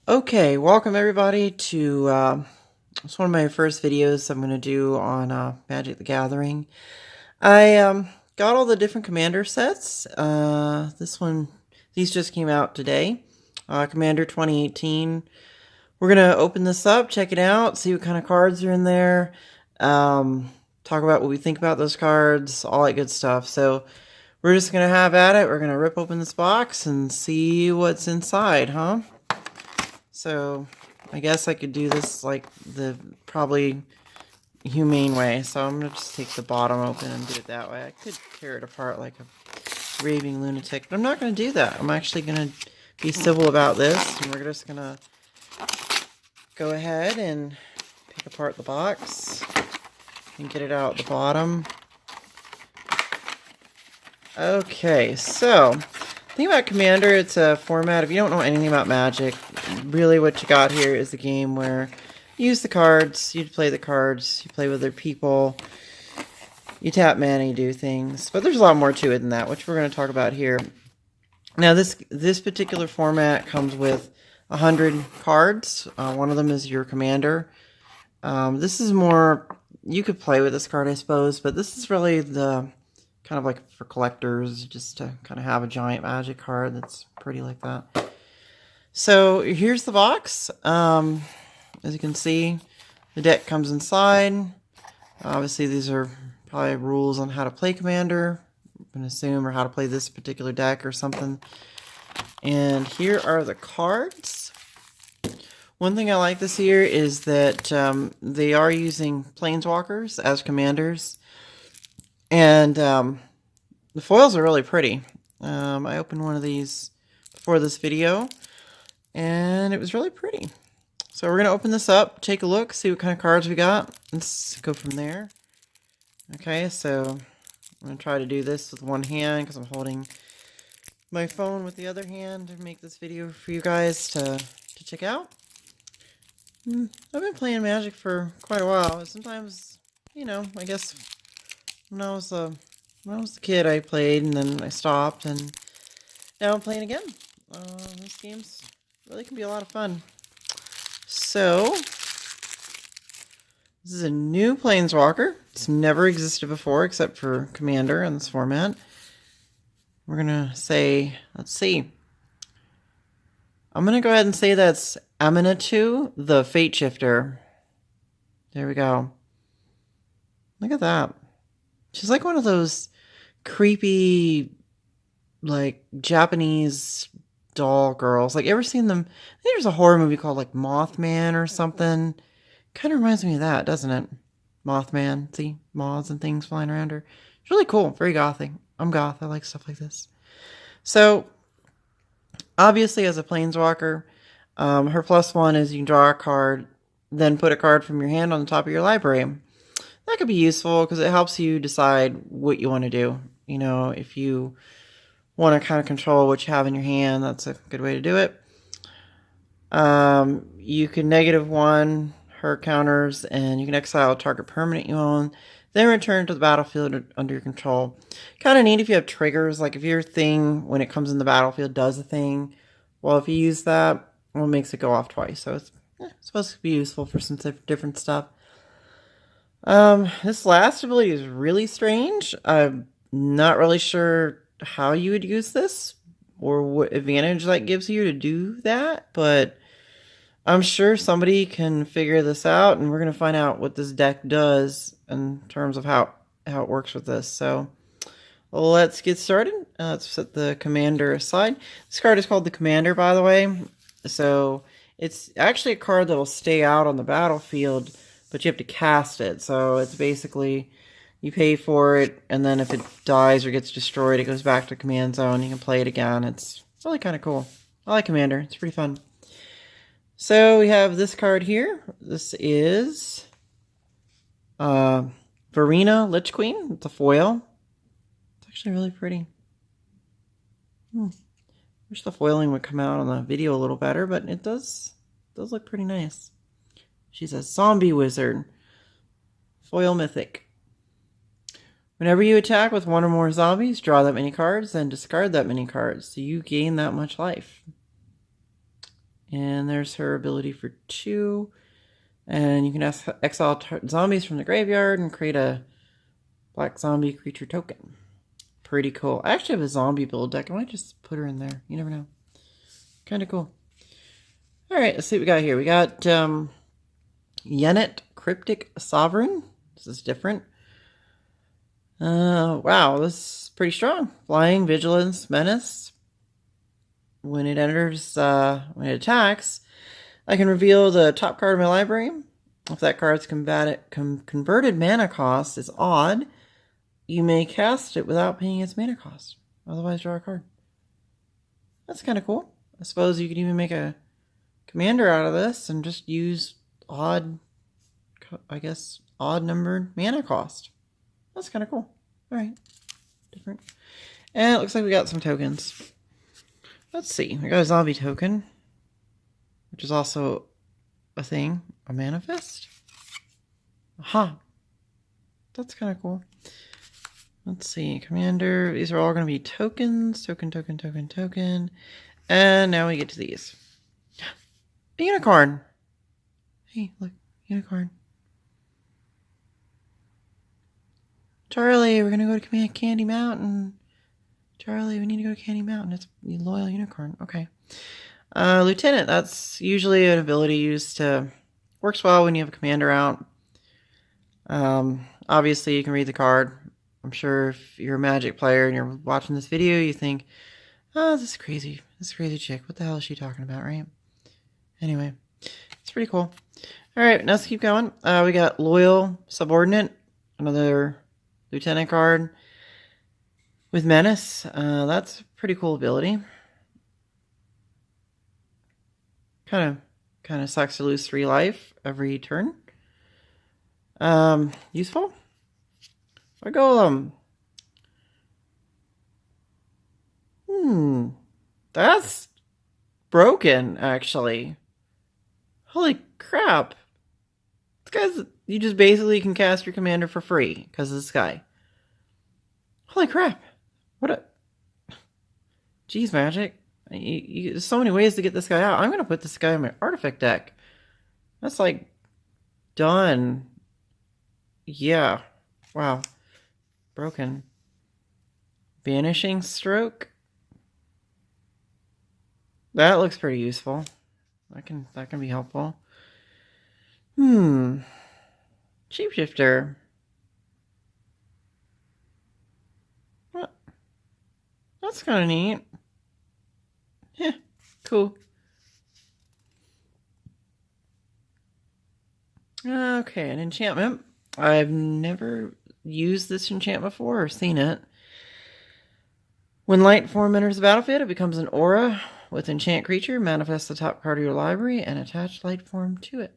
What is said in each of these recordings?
Okay, welcome everybody to it's one of my first videos I'm going to do on Magic the Gathering. I got all the different commander sets. These just came out today. Commander 2018. We're going to open this up, check it out, see what kind of cards are in there, talk about what we think about those cards, all that good stuff. So we're just going to have at it. We're going to rip open this box and see what's inside, huh? So I guess I could do this like the probably humane way. So I'm going to just take the bottom open and do it that way. I could tear it apart like a raving lunatic, but I'm not going to do that. I'm actually going to be civil about this, and we're just going to go ahead and pick apart the box and get it out the bottom. Okay, so the thing about Commander, it's a format, if you don't know anything about Magic, really what you got here is a game where you use the cards, you play the cards, you play with other people, you tap mana, you do things. But there's a lot more to it than that, which we're going to talk about here. Now this particular format comes with 100 cards. One of them is your Commander. This is more, you could play with this card I suppose, but this is really the kind of like for collectors, just to kind of have a giant Magic card that's pretty like that. So here's the box. As you can see, the deck comes inside. Obviously these are probably rules on how to play Commander, I'm going to assume, or how to play this particular deck or something. And here are the cards. One thing I like this year is that they are using Planeswalkers as commanders. And the foils are really pretty. I opened one of these before this video, and it was really pretty. So we're going to open this up, take a look, see what kind of cards we got. Let's go from there. Okay, so I'm going to try to do this with one hand because I'm holding my phone with the other hand to make this video for you guys to check out. I've been playing Magic for quite a while. Sometimes, you know, I guess when I was a kid, I played, and then I stopped, and now I'm playing again. This game's really can be a lot of fun. So this is a new Planeswalker. It's never existed before except for Commander in this format. We're gonna say, let's see. I'm gonna go ahead and say that's Aminatou, the Fate Shifter. There we go. Look at that. She's like one of those creepy, like, Japanese doll girls. Like, ever seen them? I think there's a horror movie called, like, Mothman or something. Kind of reminds me of that, doesn't it? Mothman. See? Moths and things flying around her. It's really cool. Very gothic. I'm goth. I like stuff like this. So, obviously, as a Planeswalker, her +1 is you can draw a card, then put a card from your hand on the top of your library. That could be useful because it helps you decide what you want to do. You know, if you want to kind of control what you have in your hand, that's a good way to do it. You can -1 her counters, and you can exile a target permanent you own, then return to the battlefield under your control. Kind of neat if you have triggers, like if your thing, when it comes in the battlefield, does a thing. Well, if you use that, well, it makes it go off twice. So it's supposed to be useful for some different stuff. This last ability is really strange. I'm not really sure how you would use this or what advantage that gives you to do that, but I'm sure somebody can figure this out, and we're going to find out what this deck does in terms of how it works with this. So let's get started. Let's set the Commander aside. This card is called the Commander, by the way. So it's actually a card that will stay out on the battlefield, but you have to cast it. So it's basically, you pay for it, and then if it dies or gets destroyed, it goes back to command zone. You can play it again. It's really kind of cool. I like Commander. It's pretty fun. So we have this card here. This is Verena Lich Queen. It's a foil. It's actually really pretty. Wish the foiling would come out on the video a little better, but it does look pretty nice. She's a zombie wizard. Foil mythic. Whenever you attack with one or more zombies, draw that many cards, then discard that many cards, so you gain that much life. And there's her ability for 2. And you can exile zombies from the graveyard and create a black zombie creature token. Pretty cool. I actually have a zombie build deck. I might just put her in there. You never know. Kind of cool. Alright, let's see what we got here. We got Yennet Cryptic Sovereign. This is different. Wow, this is pretty strong. Flying, Vigilance, Menace. When it attacks, I can reveal the top card of my library. If that card's converted mana cost is odd, you may cast it without paying its mana cost. Otherwise, draw a card. That's kind of cool. I suppose you could even make a commander out of this and just use odd numbered mana cost. That's kind of cool. Alright. Different. And it looks like we got some tokens. Let's see. We got a zombie token, which is also a thing. A manifest. Aha. That's kind of cool. Let's see. Commander. These are all going to be tokens. Token, token, token, token. And now we get to these. A unicorn. Hey, look. Unicorn. Charlie, we're going to go to Candy Mountain. Charlie, we need to go to Candy Mountain. It's a loyal unicorn. Okay. Lieutenant, that's usually an ability used to... Works well when you have a commander out. Obviously, you can read the card. I'm sure if you're a Magic player and you're watching this video, you think, oh, this is crazy. This crazy chick. What the hell is she talking about, right? Anyway, it's pretty cool. All right, now let's keep going. We got Loyal Subordinate, another Lieutenant card with Menace. That's a pretty cool ability. Kind of sucks to lose 3 life every turn. Useful. I go, that's broken, actually. Holy crap. This guy's, you just basically can cast your commander for free because of this guy. Holy crap. What a... Jeez, Magic. There's so many ways to get this guy out. I'm going to put this guy in my artifact deck. That's like done. Yeah. Wow. Broken. Banishing Stroke. That looks pretty useful. That can be helpful. Shapeshifter. What? That's kind of neat. Yeah, cool. Okay, an enchantment. I've never used this enchantment before or seen it. When light form enters the battlefield, it becomes an aura with enchant creature. Manifest the top card of your library and attach light form to it.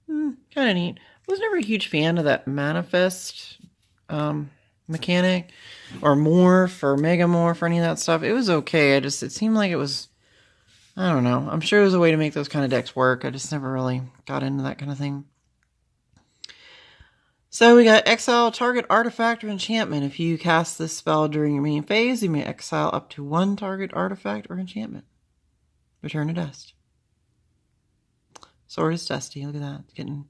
Kind of neat. I was never a huge fan of that manifest mechanic or morph or megamorph or any of that stuff. It was okay. It seemed like it was, I don't know. I'm sure it was a way to make those kind of decks work. I just never really got into that kind of thing. So we got exile target artifact or enchantment. If you cast this spell during your main phase, you may exile up to 1 target artifact or enchantment. Return to dust. Sword is dusty. Look at that. It's getting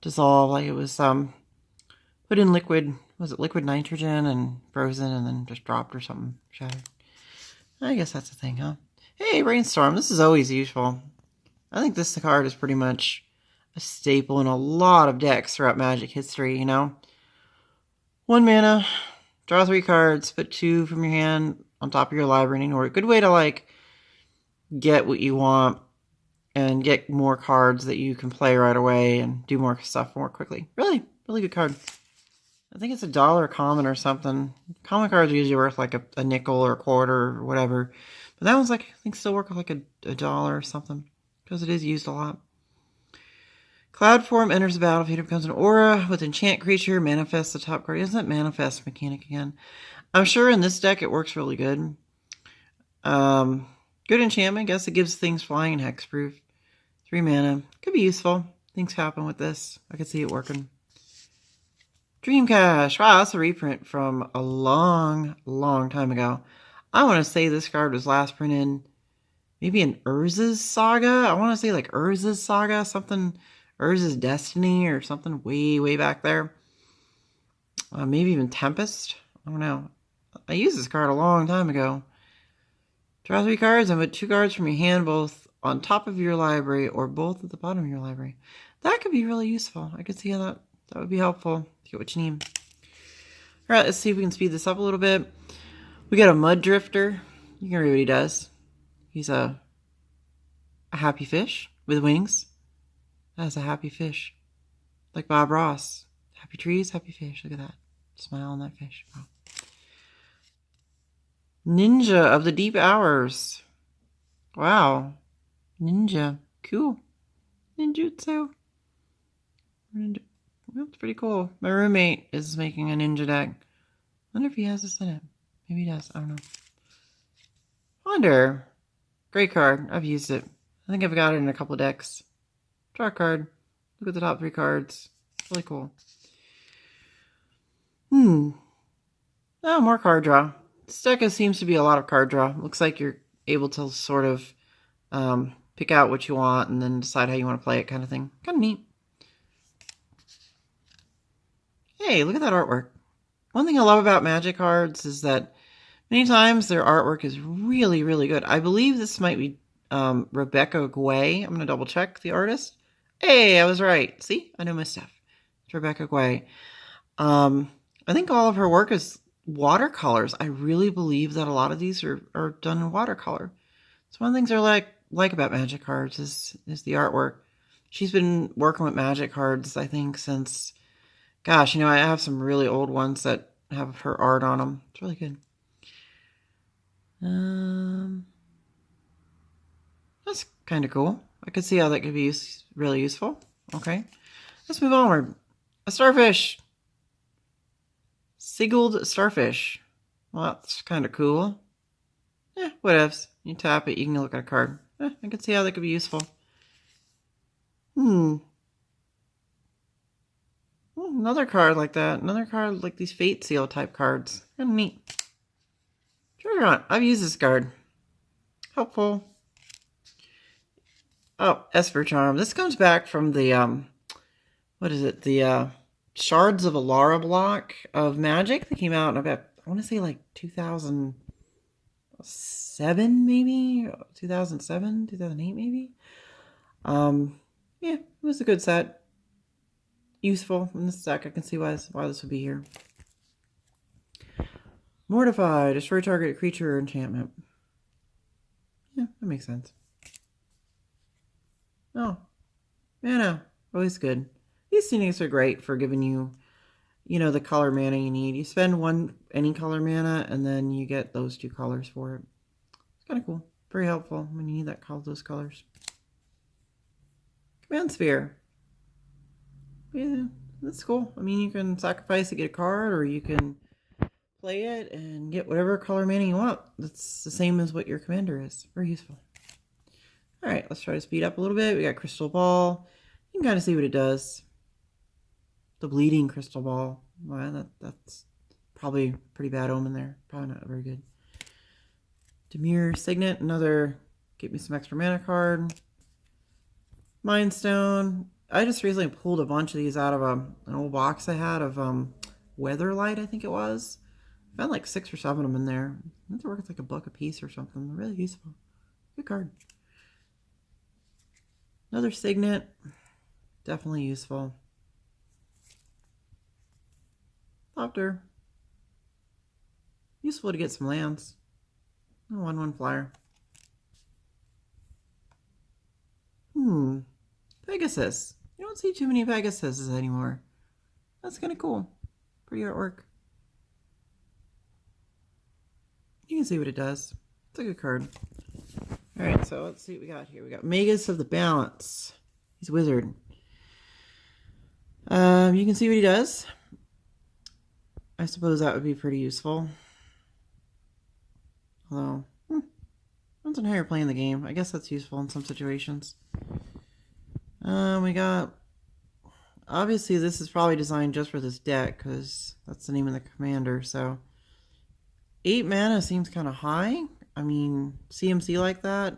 dissolved like it was put in liquid. Was it liquid nitrogen and frozen and then just dropped or something? Shattered. I guess that's the thing, huh? Hey, Brainstorm. This is always useful. I think this card is pretty much a staple in a lot of decks throughout Magic history, you know? 1 mana, draw 3 cards, put 2 from your hand on top of your library and ignore it. Good way to, like, get what you want and get more cards that you can play right away and do more stuff more quickly. Really, really good card. I think it's $1 common or something. Common cards are usually worth like a nickel or a quarter or whatever. But that one's like, I think still worth like a dollar or something. Because it is used a lot. Cloud form enters the battlefield. It becomes an aura with enchant creature. Manifest the top card. Isn't that manifest mechanic again? I'm sure in this deck it works really good. Good enchantment. I guess it gives things flying and hexproof. 3 mana. Could be useful. Things happen with this. I could see it working. Dream Cache. Wow, that's a reprint from a long, long time ago. I want to say this card was last printed maybe an Urza's Saga. I want to say like Urza's Saga, something, Urza's Destiny or something way, way back there. Maybe even Tempest. I don't know. I used this card a long time ago. Draw 3 cards and put 2 cards from your hand both on top of your library or both at the bottom of your library. That could be really useful. I could see how that would be helpful to get what you need. All right, let's see if we can speed this up a little bit. We got a Mud Drifter. You can read what he does. He's a happy fish with wings. That's a happy fish. Like Bob Ross. Happy trees, happy fish. Look at that. Smile on that fish. Wow. Ninja of the Deep Hours. Wow. Ninja. Cool. Ninjutsu. Ninja. That's pretty cool. My roommate is making a ninja deck. I wonder if he has this in it. Maybe he does. I don't know. Wonder. Great card. I've used it. I think I've got it in a couple of decks. Draw a card. Look at the top 3 cards. Really cool. Oh, more card draw. This deck seems to be a lot of card draw. Looks like you're able to sort of pick out what you want and then decide how you want to play it, kind of thing. Kind of neat. Hey, look at that artwork. One thing I love about Magic cards is that many times their artwork is really, really good. I believe this might be Rebecca Guay. I'm going to double check the artist. Hey, I was right. See? I know my stuff. It's Rebecca Guay. I think all of her work is watercolors. I really believe that a lot of these are done in watercolor. It's one of the things I like about Magic cards is the artwork. She's been working with Magic cards, I think, since, gosh, I have some really old ones that have her art on them. It's really good. That's kind of cool. I could see how that could be really useful. Okay, let's move onward. A starfish. Sigiled starfish. Well, that's kind of cool. Whatevs. You tap it, you can look at a card. I can see how that could be useful. Another card like that. Another card like these Fate Seal type cards. Kind of neat. Treasure Hunt. I've used this card. Helpful. Oh, Esper Charm. This comes back from the, what is it? The Shards of Alara block of Magic that came out in about, I want to say like 2007 maybe? 2007? 2008 maybe? Yeah, it was a good set. Useful in this deck. I can see why this would be here. Mortify. Destroy target creature or enchantment. Yeah, that makes sense. Oh, mana. Always good. These things are great for giving you, the color mana you need. You spend any color mana, and then you get those 2 colors for it. It's kind of cool. Very helpful when you need those colors. Command Sphere. Yeah, that's cool. I mean, you can sacrifice to get a card, or you can play it and get whatever color mana you want. That's the same as what your commander is. Very useful. All right, let's try to speed up a little bit. We got Crystal Ball. You can kind of see what it does. The bleeding Crystal Ball. Well, that's probably a pretty bad omen there. Probably not very good. Demure Signet, another get me some extra mana card. Mind Stone. I just recently pulled a bunch of these out of an old box I had of Weatherlight, I think it was. I found like 6 or 7 of them in there. I think they're worth like $1 a piece or something. They're really useful. Good card. Another Signet. Definitely useful. Thopter. Useful to get some lands. A 1/1 flyer. Pegasus. You don't see too many Pegasuses anymore. That's kind of cool. Pretty artwork. You can see what it does. It's a good card. Alright, so let's see what we got here. We got Magus of the Balance. He's a wizard. You can see what he does. I suppose that would be pretty useful. Although, depends on how you're playing the game. I guess that's useful in some situations. We got... Obviously, this is probably designed just for this deck, because that's the name of the commander, so... 8 mana seems kind of high. I mean, CMC like that,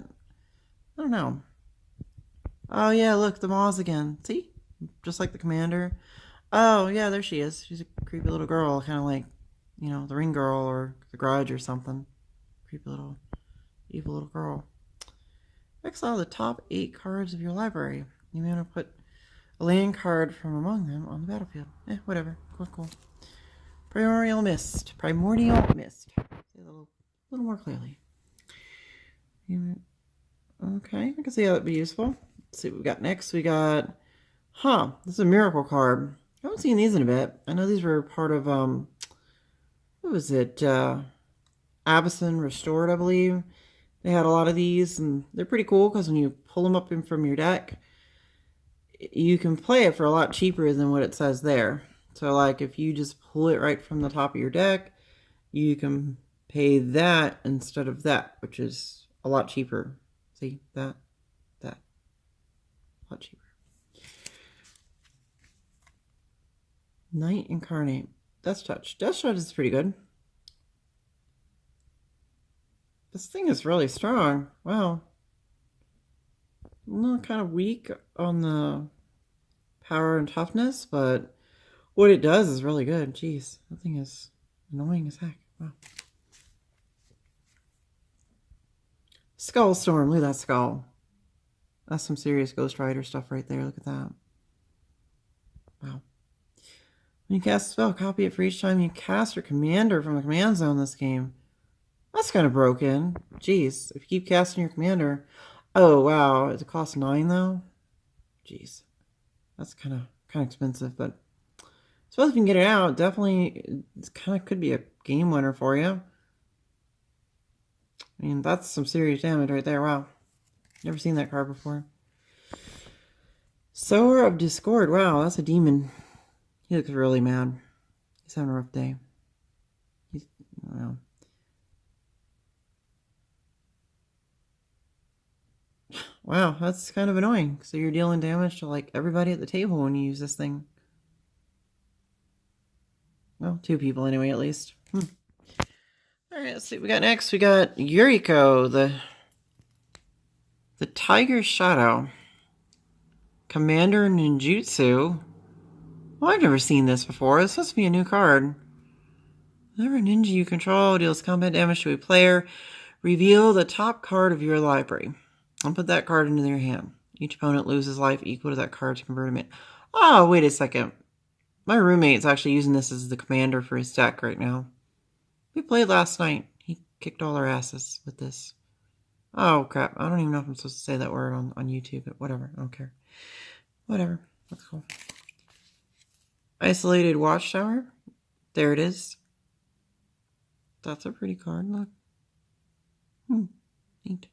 I don't know. Oh, yeah, look, the Moz again. See? Just like the commander. Oh, yeah, there she is. She's a creepy little girl, kind of like, you know, the Ring Girl or the Grudge or something. Creepy little, evil little girl. Exile the top 8 cards of your library. You may want to put a land card from among them on the battlefield. Whatever. Cool. Primordial Mist. Say a little more clearly. Okay, I can see how that'd be useful. Let's see what we got next. We got, this is a miracle card. I haven't seen these in a bit. I know these were part of, what was it? Abyssin Restored, I believe. They had a lot of these, and they're pretty cool because when you pull them up from your deck, you can play it for a lot cheaper than what it says there. So, like, if you just pull it right from the top of your deck, you can pay that instead of that, which is a lot cheaper. See, that. A lot cheaper. Knight Incarnate. Death Touch. Death Touch is pretty good. This thing is really strong. Wow. A little kind of weak on the power and toughness, but what it does is really good. Jeez, that thing is annoying as heck. Wow. Skull Storm. Look at that skull. That's some serious Ghost Rider stuff right there. Look at that. Wow. When you cast a spell, copy it for each time you cast your commander from the command zone this game. That's kind of broken. Jeez. If you keep casting your commander. Oh, wow. Does it cost 9, though? Jeez. That's kind of expensive, but I suppose if you can get it out, definitely it kind of could be a game winner for you. I mean, that's some serious damage right there. Wow. Never seen that card before. Sower of Discord. Wow, that's a demon. He looks really mad. He's having a rough day. I don't know. Wow, that's kind of annoying. So you're dealing damage to like everybody at the table when you use this thing. Well, 2 people anyway, at least. Alright, let's see what we got next. We got Yuriko, the Tiger Shadow. Commander Ninjutsu. Well, I've never seen this before. This must be a new card. Whenever a ninja you control deals combat damage to a player, reveal the top card of your library. I'll put that card into their hand. Each opponent loses life equal to that card to convert him in. Oh, wait a second. My roommate's actually using this as the commander for his deck right now. We played last night. He kicked all our asses with this. Oh, crap. I don't even know if I'm supposed to say that word on YouTube, but whatever. I don't care. Whatever. That's cool. Isolated Watchtower. There it is. That's a pretty card. Look. Neat.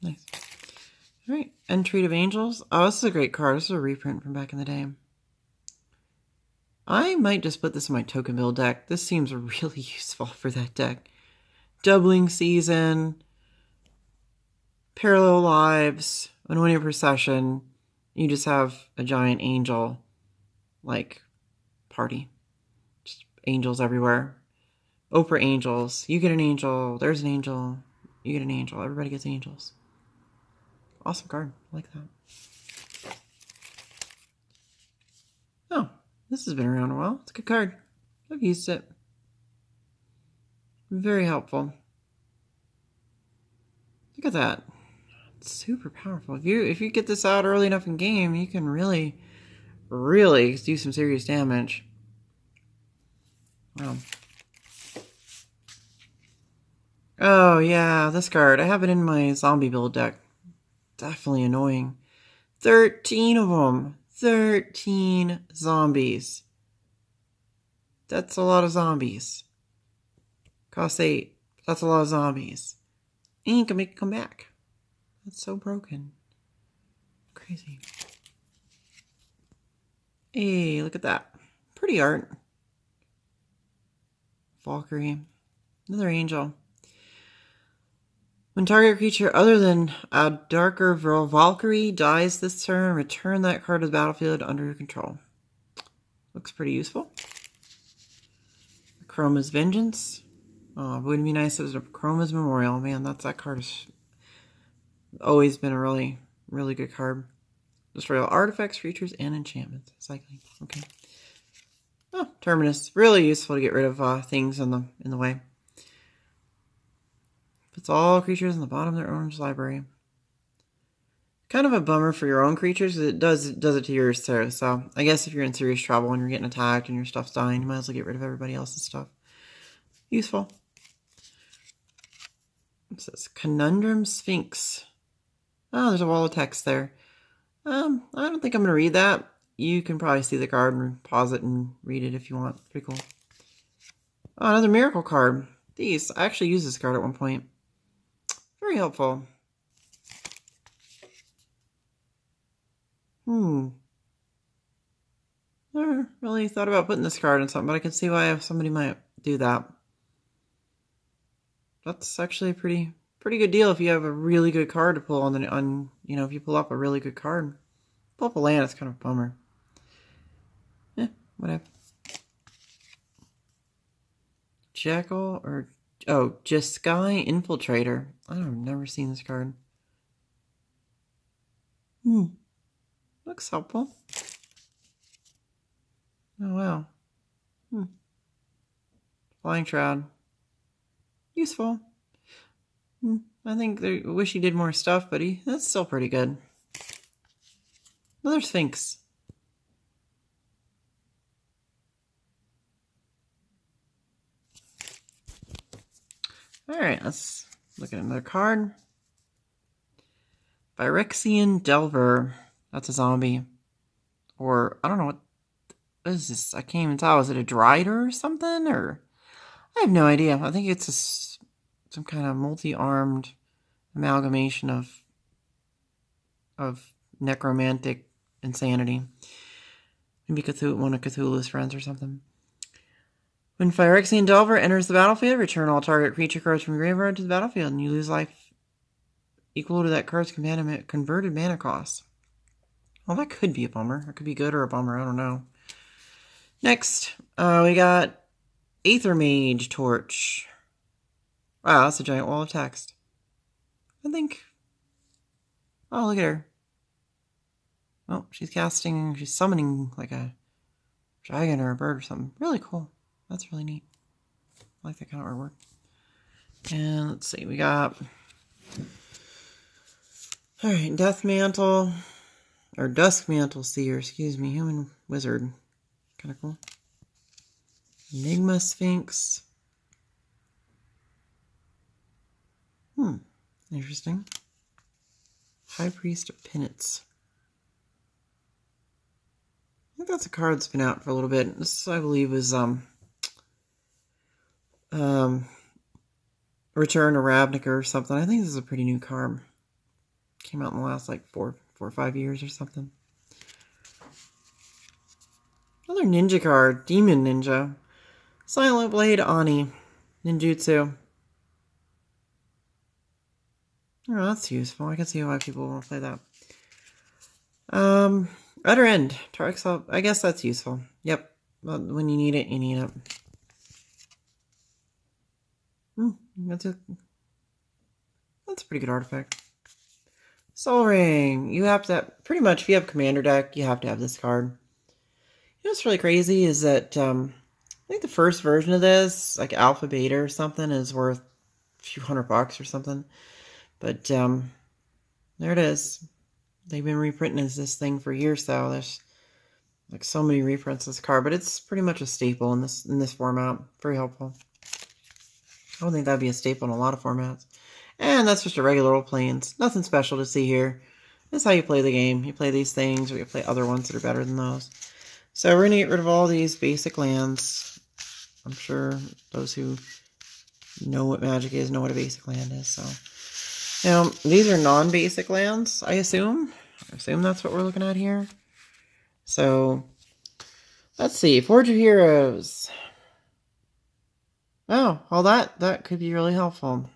Nice. All right. Entreat of Angels. Oh, this is a great card. This is a reprint from back in the day. I might just put this in my token build deck. This seems really useful for that deck. Doubling Season, Parallel Lives, Anointed Procession. You just have a giant angel, like, party. Just angels everywhere. Oprah angels. You get an angel. There's an angel. You get an angel. Everybody gets angels. Awesome card. I like that. Oh, this has been around a while. It's a good card. I've used it. Very helpful. Look at that. It's super powerful. If you get this out early enough in game, you can really do some serious damage. Wow. Oh yeah, this card. I have it in my zombie build deck. Definitely annoying. 13 of them. 13 zombies. That's a lot of zombies. Cost 8. That's a lot of zombies. And you can make it come back. That's so broken. Crazy. Hey, look at that. Pretty art. Valkyrie. Another angel. When target creature other than a darker Valkyrie dies this turn, return that card to the battlefield under your control. Looks pretty useful. Chroma's Vengeance. Oh, it would be nice if it was a Chroma's Memorial. Man, that card has always been a really, really good card. Destroy all artifacts, creatures, and enchantments. Cycling. Okay. Oh, Terminus. Really useful to get rid of things in the way. Puts all creatures in the bottom of their own library. Kind of a bummer for your own creatures, because it does it to yours too. So I guess if you're in serious trouble and you're getting attacked and your stuff's dying, you might as well get rid of everybody else's stuff. Useful. It says Conundrum Sphinx. Oh, there's a wall of text there. I don't think I'm going to read that. You can probably see the card and pause it and read it if you want. Pretty cool. Oh, another miracle card. These. I actually used this card at one point. Very helpful. Never really thought about putting this card in something, but I can see why somebody might do that. That's actually a pretty good deal if you have a really good card to pull if you pull up a really good card. Pull up a land, it's kind of a bummer. Yeah, whatever. Jackal or Jeskai Infiltrator. I've never seen this card. Looks helpful. Oh wow. Flying Shroud. Useful. I think I wish he did more stuff, but that's still pretty good. Another Sphinx. Alright, let's look at another card. Phyrexian Delver. That's a zombie. Or, I don't know what is this? I can't even tell. Is it a Drider or something? Or I have no idea. I think it's some kind of multi-armed amalgamation of necromantic insanity. Maybe one of Cthulhu's friends or something. When Phyrexian Delver enters the battlefield, return all target creature cards from graveyard to the battlefield, and you lose life equal to that card's converted mana cost. Well, that could be a bummer. It could be good or a bummer. I don't know. Next, we got Aether Mage Torch. Wow, that's a giant wall of text. I think... Oh, look at her. Oh, she's summoning like a dragon or a bird or something. Really cool. That's really neat. I like that kind of artwork. And let's see, we got... Alright, Dusk Mantle Seer, excuse me, Human Wizard. Kind of cool. Enigma Sphinx. Interesting. High Priest of Penance. I think that's a card that's been out for a little bit. This, I believe, is Return to Ravnica or something. I think this is a pretty new card. Came out in the last like 4 or 5 years or something. Another ninja card, Demon Ninja. Silent Blade Ani. Ninjutsu. Oh, that's useful. I can see why people want to play that. Utter End. Tarek, I guess that's useful. Yep. But when you need it, you need it. That's a pretty good artifact. Soul Ring. You have to, pretty much, if you have Commander deck, you have to have this card. You know what's really crazy is that, I think the first version of this, like Alpha Beta or something, is worth a few $100 or something. But, there it is. They've been reprinting this thing for years, though. There's like so many reprints of this card, but it's pretty much a staple in this format. Very helpful. I don't think that'd be a staple in a lot of formats. And that's just a regular old Plains. Nothing special to see here. That's how you play the game. You play these things, or you play other ones that are better than those. So we're going to get rid of all these basic lands. I'm sure those who know what Magic is know what a basic land is. So now, these are non-basic lands, I assume. I assume that's what we're looking at here. So, let's see. Forge of Heroes. Oh, well that could be really helpful.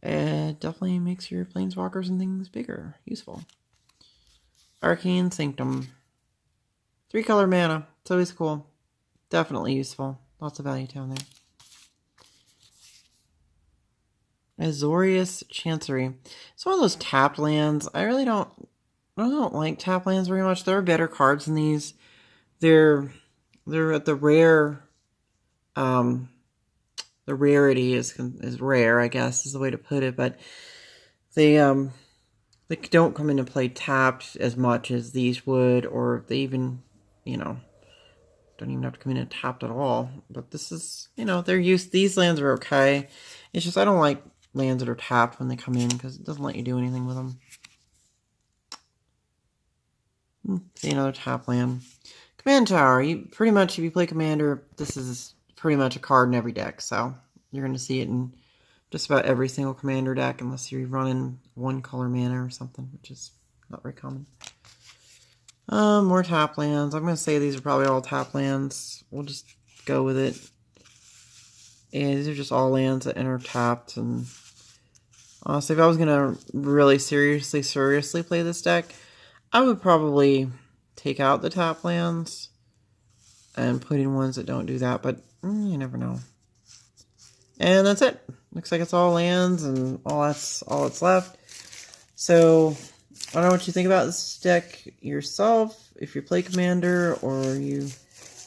It definitely makes your planeswalkers and things bigger. Useful. Arcane Sanctum. 3-color mana. It's always cool. Definitely useful. Lots of value down there. Azorius Chancery. It's one of those tapped lands. I don't like tap lands very much. There are better cards than these. They're at the rare. The rarity is rare, I guess, is the way to put it. But they don't come into play tapped as much as these would, or they even, don't even have to come in tapped at all. But this is, these lands are okay. It's just I don't like lands that are tapped when they come in because it doesn't let you do anything with them. See another tap land. Command Tower. You pretty much, if you play Commander, this is pretty much a card in every deck. So you're going to see it in just about every single Commander deck, unless you're running one color mana or something, which is not very common. More tap lands. I'm going to say these are probably all tap lands. We'll just go with it. And these are just all lands that enter tapped. And honestly, if I was going to really seriously play this deck, I would probably take out the tap lands and put in ones that don't do that. But you never know. And that's it. Looks like it's all lands and that's left. So I don't know what you think about this deck yourself, if you play Commander or you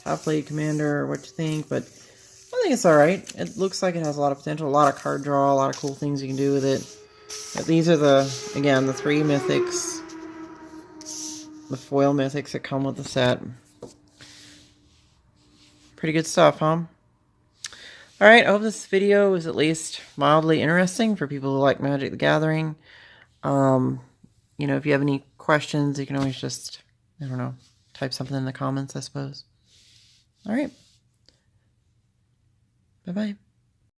have played Commander, or what you think, but I think it's alright. It looks like it has a lot of potential, a lot of card draw, a lot of cool things you can do with it. But these are the 3 mythics, the foil mythics that come with the set. Pretty good stuff, huh? Alright, I hope this video was at least mildly interesting for people who like Magic the Gathering. If you have any questions, you can always just, type something in the comments, I suppose. Alright. Bye-bye.